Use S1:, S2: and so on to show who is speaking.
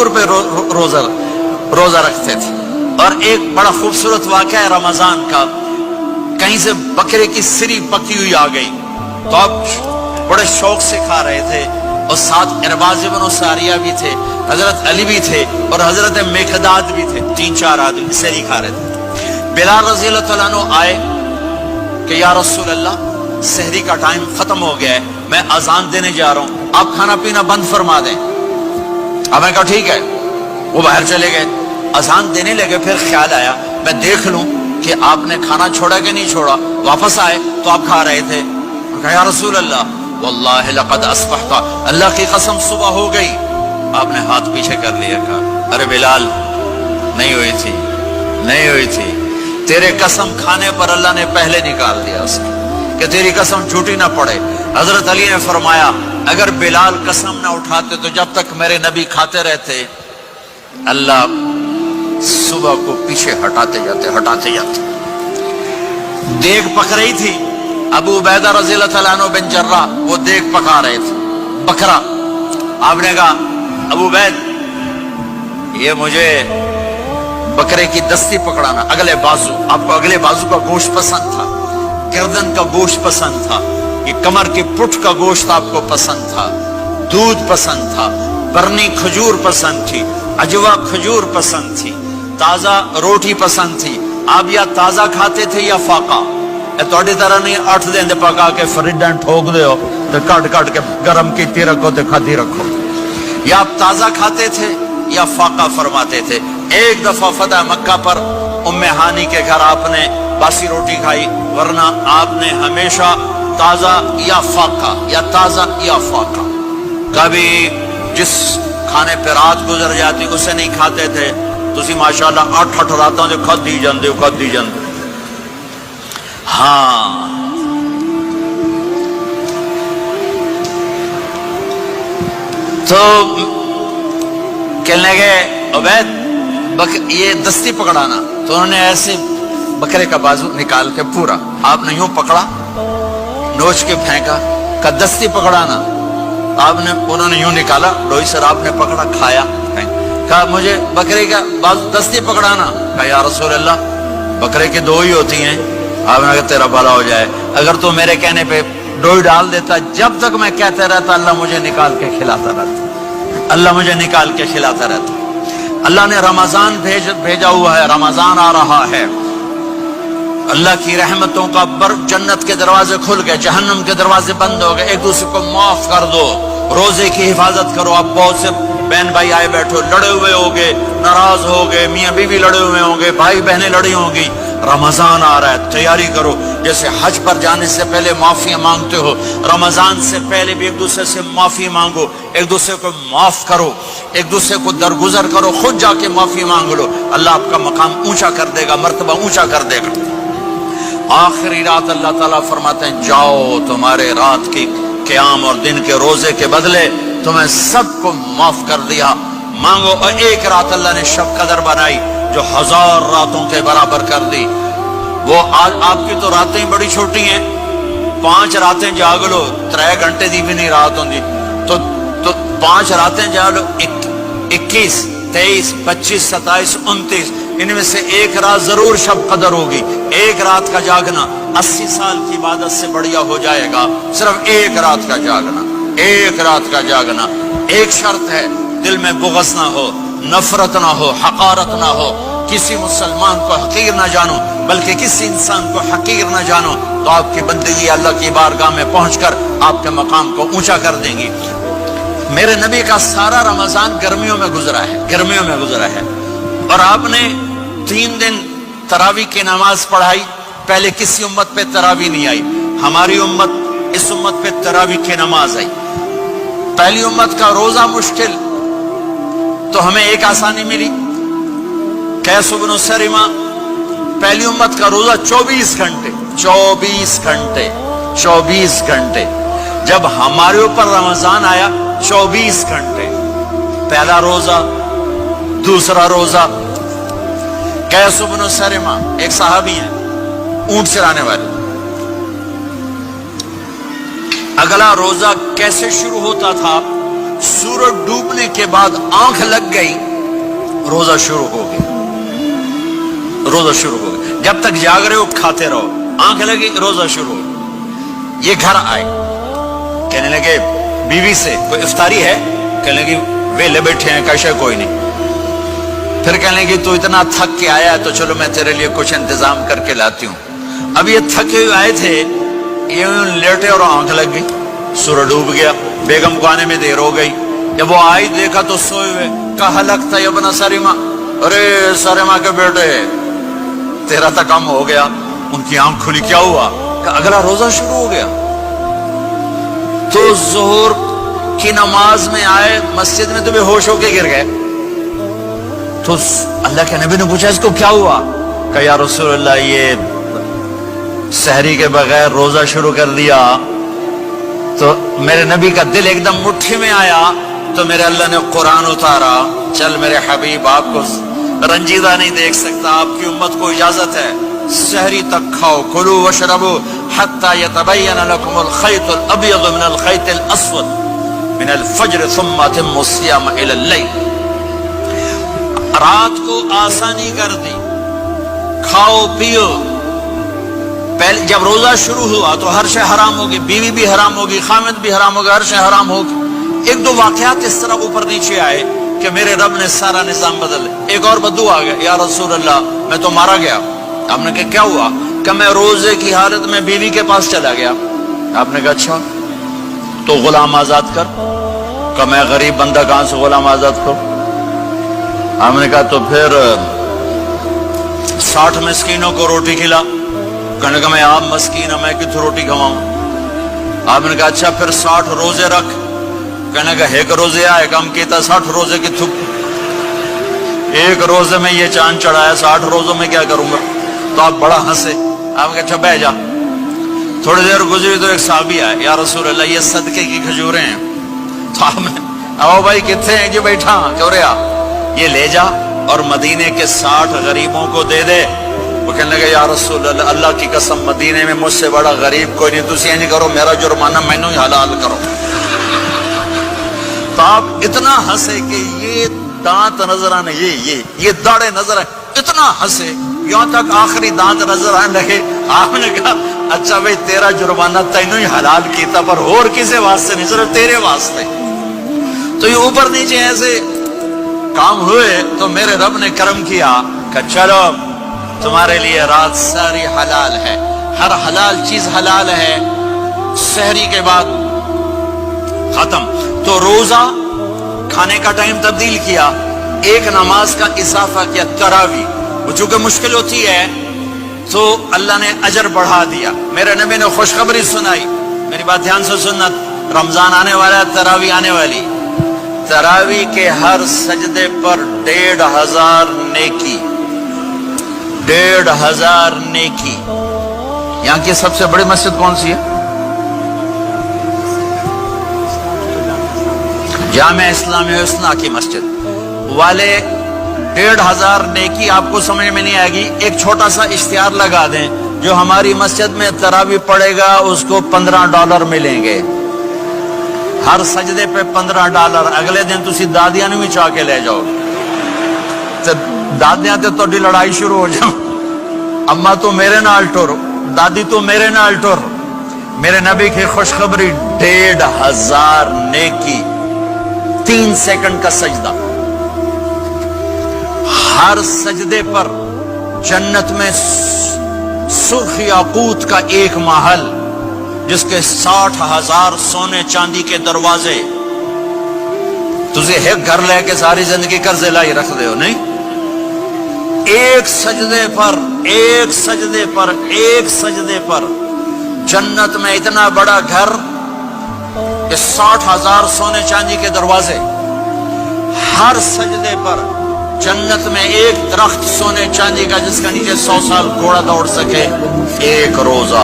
S1: کھجور پہ روزہ رکھتے تھے. اور ایک بڑا خوبصورت واقعہ ہے رمضان کا. کہیں سے بکرے کی سری پکی ہوئی آ گئی تو آپ بڑے شوق سے کھا رہے تھے, اور ساتھ ارباز بن ساریہ بھی تھے, حضرت علی بھی تھے, اور حضرت مقداد بھی تھے. 3-4 آدمی سری کھا رہے تھے. بلال رضی اللہ تعالیٰ عنہ آئے کہ یا رسول اللہ, سحری کا ٹائم ختم ہو گیا ہے, میں اذان دینے جا رہا ہوں, آپ کھانا پینا بند فرما دیں. اب میں کہا ٹھیک ہے. وہ باہر چلے گئے, اذان دینے لگے. پھر خیال آیا میں دیکھ لوں کہ آپ نے کھانا چھوڑا کہ نہیں چھوڑا. واپس آئے تو آپ کھا رہے تھے. کہا یا رسول اللہ واللہ لقد اصبحت, اللہ کی قسم صبح ہو گئی. آپ نے ہاتھ پیچھے کر لیا. کہا ارے بلال, نہیں ہوئی تھی, نہیں ہوئی تھی. تیرے قسم کھانے پر اللہ نے پہلے نکال دیا اس کہ تیری قسم جھوٹی نہ پڑے. حضرت علی نے فرمایا اگر بلال قسم نہ اٹھاتے تو جب تک میرے نبی کھاتے رہتے اللہ صبح کو پیچھے ہٹاتے جاتے. دیگ پک رہی تھی. ابو عبیدہ رضی اللہ تعالیٰ عنہ بن جراح وہ دیگ پکا رہے تھے, بکرا. آپ نے کہا ابو عبید, یہ مجھے بکرے کی دستی پکڑانا, اگلے بازو. آپ کو اگلے بازو کا گوشت پسند تھا, گردن کا گوشت پسند تھا, یہ کمر کی پٹھ کا گوشت آپ کو پسند تھا, دودھ پسند تھا, برنی کھجور پسند تھی, اجوا کھجور پسند تھی, تازہ روٹی پسند تھی. آپ یا تازہ کھاتے تھے یا فاقہ. توڑی طرح نہیں 8 دن دے پکا کے فریڈن ٹھوک دے ہو تو کٹ کے گرم کیتی رکھو تو کھاتی رکھو. یا آپ تازہ کھاتے تھے یا فاقہ فرماتے تھے. ایک دفعہ فتح مکہ پر ام ہانی کے گھر آپ نے باسی روٹی کھائی, ورنہ آپ نے ہمیشہ تازہ یا فاقہ یا تازہ یا فاقہ. کبھی جس کھانے پہ رات گزر جاتی اسے نہیں کھاتے تھے. تسی ماشاءاللہ 8 راتوں جو کھد دی جاندے. ہاں تو کہنے لگے عبید یہ دستی پکڑانا. تو انہوں نے ایسے بکرے کا بازو نکال کے پورا آپ نے یوں پکڑا, نوچ کے پھینکا. کہ دستی پکڑانا. آپ نے انہوں نے یوں نکالا لوئی سر, آپ نے پکڑا کھایا. کہا مجھے بکرے کا بازو دستی پکڑانا. کہا یا رسول اللہ بکرے کی 2 ہی ہوتی ہیں. آپ نے کہا تیرا بھلا ہو جائے, اگر تو میرے کہنے پہ 2 ہی ڈال دیتا, جب تک میں کہتے رہتا اللہ مجھے نکال کے کھلاتا رہتا, اللہ مجھے نکال کے کھلاتا رہتا. اللہ نے رمضان بھیجا ہوا ہے, رمضان آ رہا ہے. اللہ کی رحمتوں کا جنت کے دروازے کھل گئے, جہنم کے دروازے بند ہو گئے. ایک دوسرے کو معاف کر دو, روزے کی حفاظت کرو. آپ بہت سے بہن بھائی آئے بیٹھو, لڑے ہوئے ہوگے, ناراض ہوگے, میاں بیوی لڑے ہوئے ہوں گے, بھائی بہنیں لڑی ہوں گی. رمضان آ رہا ہے, تیاری کرو. جیسے حج پر جانے سے پہلے معافی مانگتے ہو, رمضان سے پہلے بھی ایک دوسرے سے معافی مانگو, ایک دوسرے کو معاف کرو, ایک دوسرے کو درگزر کرو, خود جا کے معافی مانگ لو. اللہ آپ کا مقام اونچا کر دے گا, مرتبہ اونچا کر دے گا. آخری رات اللہ تعالیٰ فرماتے ہیں جاؤ, تمہارے رات کی قیام اور دن کے روزے کے بدلے تمہیں سب کو معاف کر دیا. مانگو. اور ایک رات اللہ نے شب قدر بنائی جو 1000 راتوں کے برابر کر دی. وہ آج آپ کی تو راتیں بڑی چھوٹی ہیں, 5 راتیں جاگ لو, 3 گھنٹے دی بھی نہیں رات ہوندی, تو 5 راتیں جاگ لو, 21, 23, 25, 27, 29, ان میں سے ایک رات ضرور شب قدر ہوگی. ایک رات کا جاگنا 80 سال کی عبادت سے بڑھیا ہو جائے گا. صرف ایک رات کا جاگنا, ایک رات کا جاگنا. ایک شرط ہے, دل میں بغض نہ ہو, نفرت نہ ہو, حقارت نہ ہو, کسی مسلمان کو حقیر نہ جانو, بلکہ کسی انسان کو حقیر نہ جانو, تو آپ کی بندگی اللہ کی بارگاہ میں پہنچ کر آپ کے مقام کو اونچا کر دیں گی. میرے نبی کا سارا رمضان گرمیوں میں گزرا ہے, اور آپ نے 3 دن تراویح کی نماز پڑھائی. پہلے کسی امت پہ تراویح نہیں آئی, ہماری امت, اس امت پہ تراویح کی نماز آئی. پہلی امت کا روزہ مشکل, تو ہمیں ایک آسانی ملی. قیس بن سریمہ, پہلی امت کا روزہ 24 گھنٹے. جب ہمارے اوپر رمضان آیا 24 گھنٹے. پہلا روزہ, دوسرا روزہ. قیس بن سریمہ ایک صحابی ہیں, اونٹ چرانے والے. اگلا روزہ کیسے شروع ہوتا تھا, سورج ڈوبنے کے بعد آنکھ لگ گئی، روزہ شروع ہو گیا، روزہ شروع ہو گیا۔ جب تک جاگ رہے ہو کھاتے رہو، آنکھ لگی روزہ شروع ہو۔ یہ گھر آئے، کہنے لگے بیوی سے کوئی افطاری ہے؟ کہنے لگے ویلے بیٹھے ہیں، کیسے کوئی نہیں۔ پھر کہنے لگے تو اتنا تھک کے آیا ہے تو چلو میں تیرے لیے کچھ انتظام کر کے لاتی ہوں۔ اب یہ تھکے ہوئے آئے تھے، یہ لیٹے اور آنکھ لگ گئی، سورج ڈوب گیا، بیگم کو آنے میں دیر ہو گئی۔ جب وہ آئی دیکھا تو سوئے ہوئے، کہا لگتا ہے ابن سریما، ارے سریما کے بیٹے تیرا تو کم ہو گیا۔ ان کی آنکھ کھلی، کیا ہوا؟ کہ اگلا روزہ شروع ہو گیا۔ تو ظہر کی نماز میں آئے مسجد میں تو بے ہوش ہو کے گر گئے۔ تو اللہ کے نبی نے پوچھا اس کو کیا ہوا؟ کہ یا رسول اللہ یہ سحری کے بغیر روزہ شروع کر دیا۔ تو میرے نبی کا دل ایک دم مٹھی میں آیا، تو میرے اللہ نے قرآن اتارا، چل میرے حبیب آپ کو رنجیدہ نہیں دیکھ سکتا، آپ کی امت کو اجازت ہے سحری تک کھاؤ، کلوا واشربوا حتی یتبین لکم الخیط الابیض من الخیط الاسود من الفجر ثم اتموا الصیام الی اللیل۔ رات کو آسانی کر دی، کھاؤ پیو۔ پہلے جب روزہ شروع ہوا تو ہر شے حرام ہوگی، بیوی بھی حرام ہوگی، خامد بھی حرام ہوگا، ہر شے حرام ہوگی۔ ایک دو واقعات اس طرح اوپر نیچے آئے کہ میرے رب نے سارا نظام بدل۔ ایک اور بدو آ گیا، یا رسول اللہ میں تو مارا گیا۔ آپ نے کہا کیا ہوا؟ کہ میں روزے کی حالت میں بیوی کے پاس چلا گیا۔ آپ نے کہا اچھا تو غلام آزاد کر۔ کہ میں غریب بندہ کہاں سے غلام آزاد کروں؟ آپ نے کہا تو پھر 60 مسکینوں کو روٹی کھلا۔ کہنے کا میں آپ مسکین ہوں، میں کتوں روٹی کھواؤں؟ آپ نے کہا اچھا پھر 60 روزے رکھ۔ کہنے کا ایک روزے آئے کم کیتا 60 روزے کی تھک، ایک روزے میں یہ چاند چڑھایا، 60 روزوں میں کیا کروں گا؟ تو آپ بڑا ہنسے۔ آپ نے کہا اچھا بہ جا۔ تھوڑی دیر گزری تو ایک صحابی آئے، یا رسول اللہ یہ صدقے کی کھجوریں ہیں۔ تو آپ نے آؤ بھائی کتنے ہیں؟ جو بیٹھا کیوں رہا، یہ لے جا اور مدینے کے 60 غریبوں کو دے دے۔ وہ کہنے لگا یا رسول اللہ اللہ کی قسم مدینے میں مجھ سے بڑا غریب کوئی نہیں، تسی یہ نہیں کرو میرا جرمانہ مینوں ہی حلال کرو۔ تو آپ اتنا ہنسے کہ یہ دانت نظر آنے، یہ داڑے نظر آئے، اتنا ہنسے یہاں تک آخری دانت نظر آنے لگے۔ آپ نے کہا اچھا بھائی تیرا جرمانہ تینوں ہی حلال کیتا، پر اور کسی واسطے نہیں، صرف تیرے واسطے۔ تو یہ اوپر نیچے ایسے کام ہوئے تو میرے رب نے کرم کیا کہ چلو تمہارے لیے رات ساری حلال ہے، ہر حلال چیز حلال ہے۔ سحری کے بعد ختم۔ تو روزہ کھانے کا ٹائم تبدیل کیا، ایک نماز کا اضافہ کیا، تراویح۔ وہ چونکہ مشکل ہوتی ہے تو اللہ نے اجر بڑھا دیا۔ میرے نبی نے خوشخبری سنائی، میری بات دھیان سے سننا، رمضان آنے والا ہے، تراویح آنے والی۔ تراویح کے ہر سجدے پر 1500 نیکی، 1500 نیکی۔ یہاں کی سب سے بڑی مسجد کون سی ہے؟ جامع اسلامی حسنہ کی مسجد والے 1500 نیکی آپ کو سمجھ میں نہیں آئے گی۔ ایک چھوٹا سا اشتہار لگا دیں، جو ہماری مسجد میں تراویح پڑے گا اس کو $15 ملیں گے، ہر سجدے پہ $15۔ اگلے دن تسی دادیاں نے بھی چاہ کے لے جاؤ، دادیاں تے تو لڑائی شروع ہو جاؤ، اما تو میرے نال ٹر، دادی تو میرے نال ٹر۔ میرے نبی کی خوشخبری 1500 نیکی، 3 سیکنڈ کا سجدہ، ہر سجدے پر جنت میں سرخ یاقوت کا ایک محل جس کے 60,000 سونے چاندی کے دروازے۔ تجھے ایک گھر لے کے ساری زندگی قرضے لائی رکھ دے ہو نہیں؟ ایک سجدے پر، ایک سجدے پر، ایک سجدے پر جنت میں اتنا بڑا گھر کہ 60,000 سونے چاندی کے دروازے، ہر سجدے پر جنت میں ایک درخت سونے چاندی کا جس کا نیچے 100 سال گھوڑا دوڑ سکے، ایک روزہ۔